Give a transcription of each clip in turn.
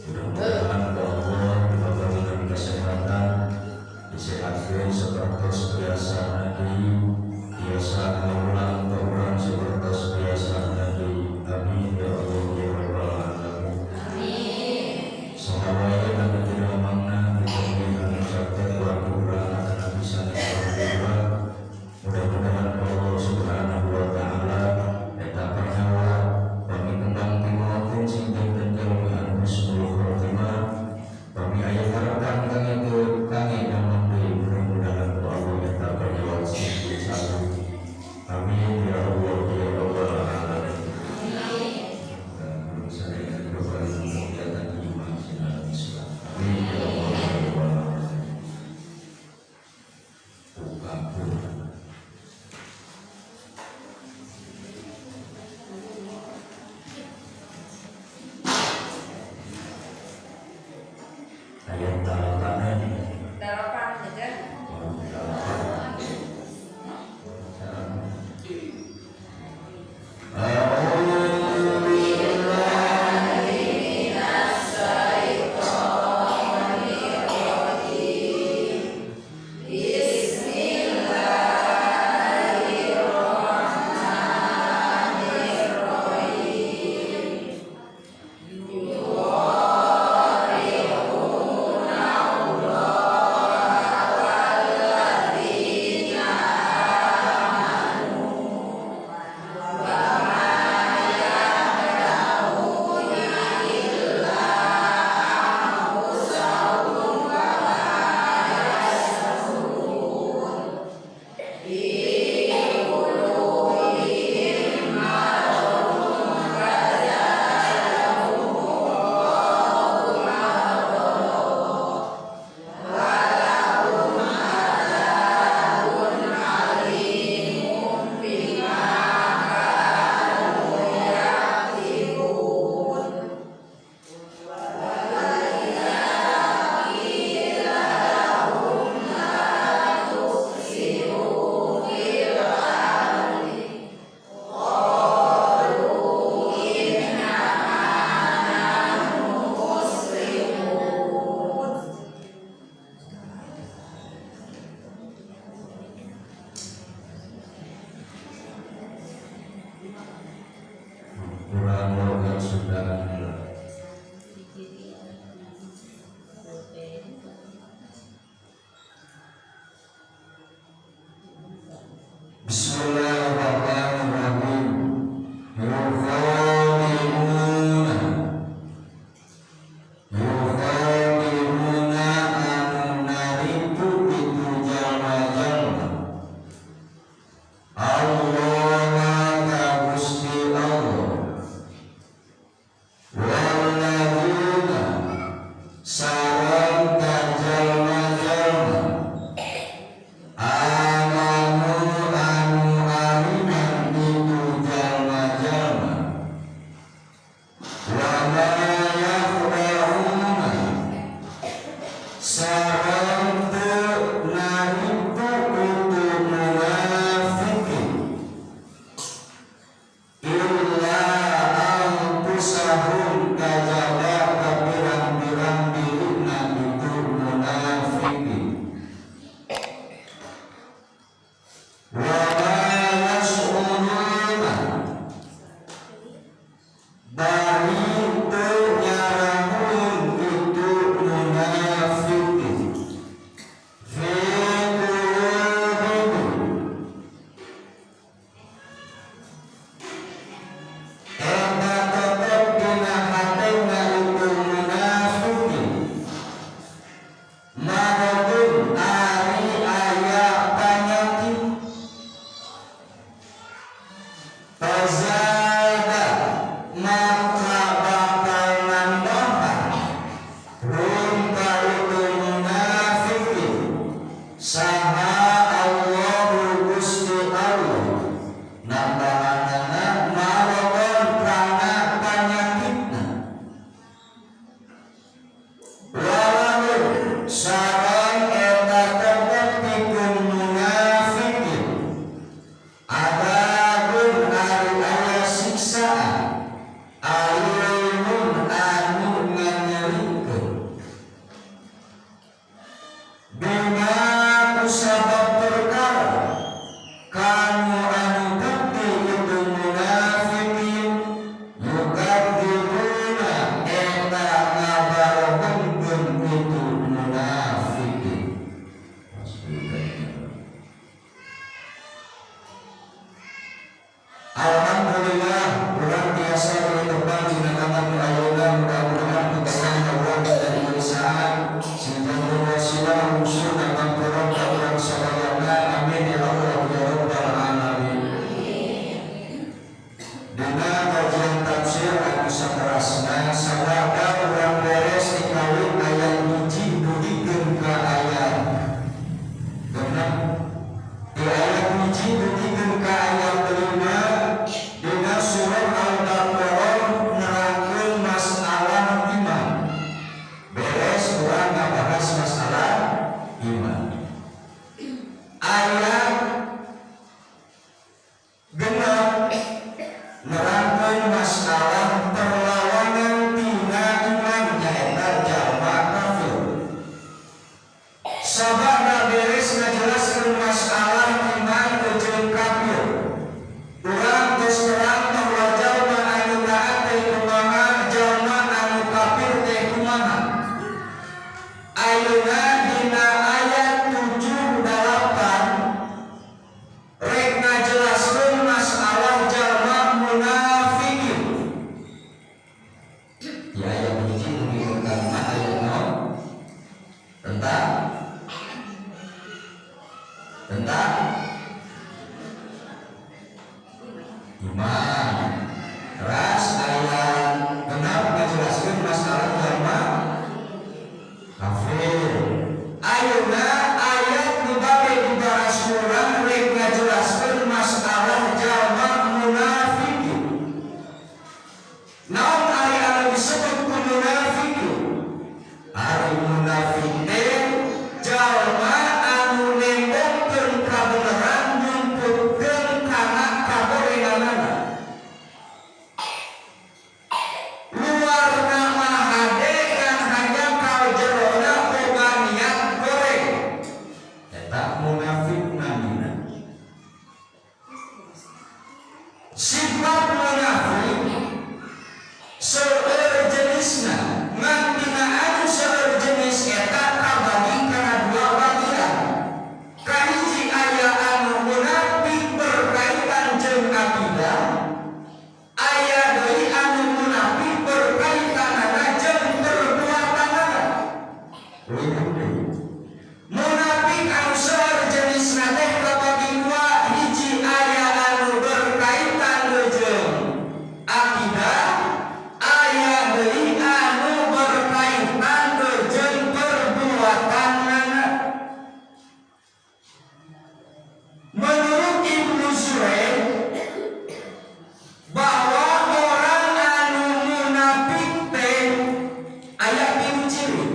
Mudah-mudahan Allah diberikan kesehatan, disehatkan saha Allahu Gusti Allah nambahanana maradon kana panyakitna walaupun sareng eta tetep pikeun munafikin adabun ari aya siksaan alimun anu nganyerikeun bima kusabab perkara kanu anu bukti itu munafikin yukadzibuna eta ngabarengkeun itu munafikin. Alhamdulillah urang biasa ditepang dina kamar ayeuna mudah-mudahan putaran Allah dan Indonesia sehingga berwasilah usul dan kampuran orang sadayana amin ya Allah ya rabbal alamin. Dina kajian tafsir anu saterasna sabada urang beres dikawin ayat 1 dudikeun ka ayat genep di ayat 1 dudikeun ka ayat 5 dina surah al-baqarah nerangkeun masalah iman. Beres urang ngabahas masalah iman. Ayat genep nerangkeun masalah perlawanan tina iman nyaeta jalma kafir. Sabada beres ngajelaskeun masalah iman jeung kafir. Urang geus terang bahwa jalma anu taat teh kumaha, jalma anu kafir teh kumaha. Ayeuna dina ayat 7-8 rek ngajelaskeun masalah jalma munafikin. Di ayat 1 menunjukkan ayat 0 tentang iman. Teras ayat genep ngajelaskeun masalah jalma kafir. Ayeuna ayat nu bade dibahas urang rek ngajelaskeun masalah jalma munafikin. Naon ari anu disebut ku munafikin? Ari munafik teh jalma anu nembongkeun kabeneran nyumputkeun kana kaboreganana. Luarna mah hade ngan hanya kal jerona boga niat goreng. Eta munafik namina. Sifat munafik seueur jenisna ngan dina anu seueur jenis eta kabagi kana dua bagian. Kahiji aya anu munafik berkaitan jeung akidah, aya deui anu munafik berkaitanana jeung perbuatanana. Munafik anu seueur jenisna teh kabagi dua, hiji aya anu berkaitan jeung akidah, aya deui anu berkaitan jeung perbuatanana. Menurut Ibnu Suraid bahwa orang anu munafik teh aya tilu ciri.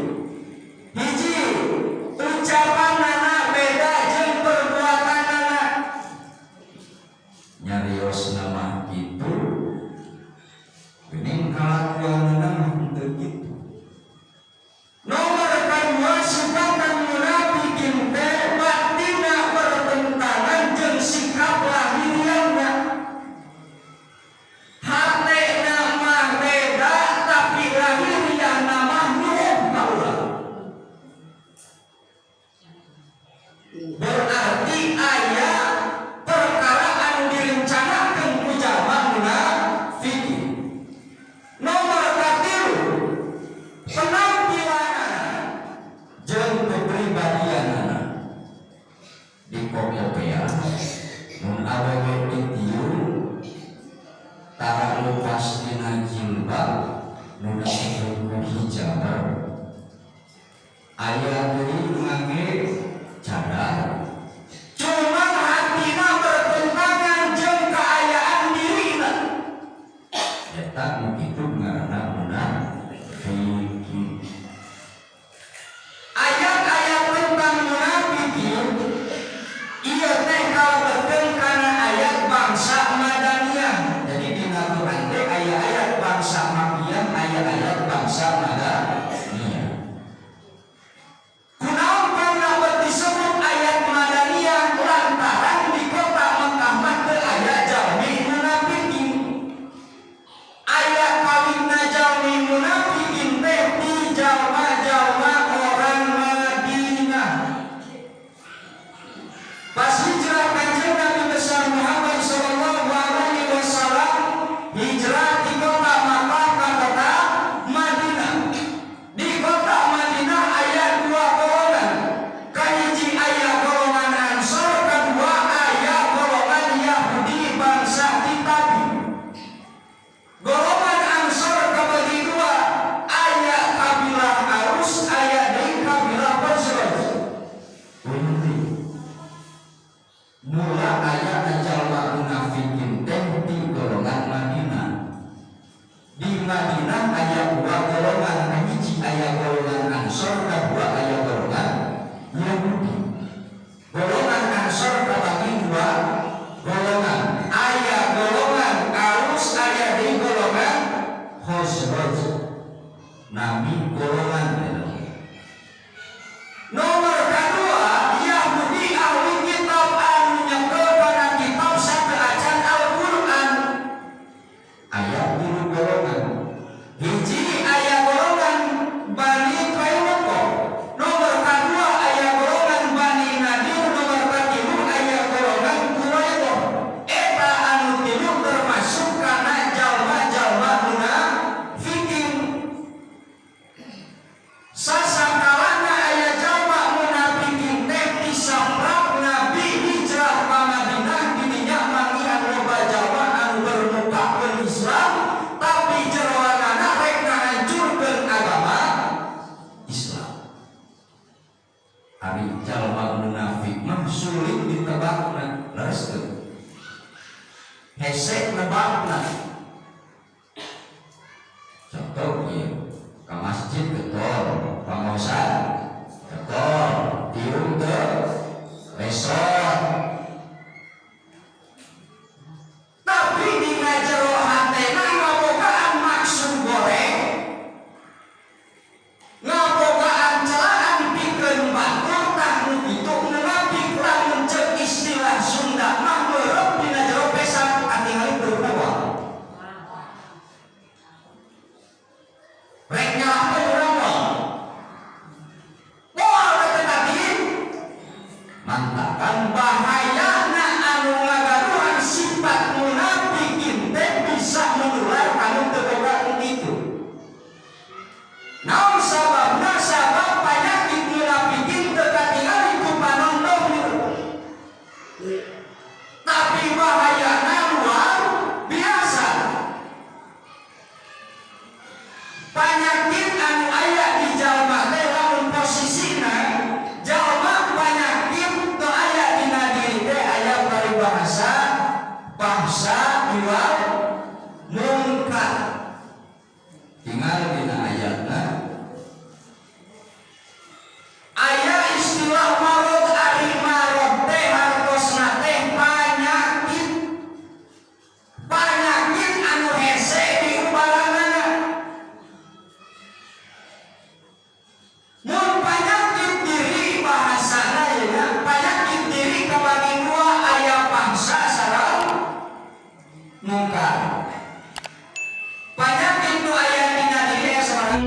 Hiji, ucapanana beda jeung perbuatanana. Nyarios nama itu geuning kalakuanna henteu kitu. Nomor kedua, sifat munafikin teh batinna bertentangan jeung sikap lahirianna. Hatena mah beda tapi lahirianna mah nuhun ka urang. Berarti aya perkara anu direncanakeun ku jalma munafikin. Nomor katilu, penampilanana jeung kepribadianana. Di kopea mun awewe ditium tara lepas dina jilbab nu disebut hijab. Aya deui mangge cadar munafik mah sulit ditebakna, leres teu. Hese nebakna. Contoh ieu, ka masjid getol, pembahasan getol, tiung teu resor. Tapi dina jero hatena ngabogaan maksud goreng, ngabogaan celaan pikeun batur tah nu kitu nepi kurang mencek istilah Sunda mah meureub dina jero pesan atingali berbuah. Rek nyalahkeun urang mah. Moal eta tadi mantakan bahayana anu ngagaduhan sifat munafikin teh bisa menular anu teu boga kitu. Naon sababna? Sabab panyakit munafikin teu katingali ku panonton. Tapi bahayana luar biasa. Panyakit anu aya di jalma teh lamun posisina jalma panyakit teu aya dina diri teh aya paribahasa bangsa jual mungkar. Tinggal dina ayatna aya istilah marad, ari marad teh hartosna teh panyakit. Panyakit anu hese diumpamakeunna. Mun panyakit diri bahasana ya, panyakit diri kabagi dua, aya bangsa sareng mungkar. Panyakit nu aya dina diri sareng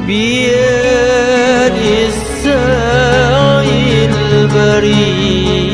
بيد السعي البريد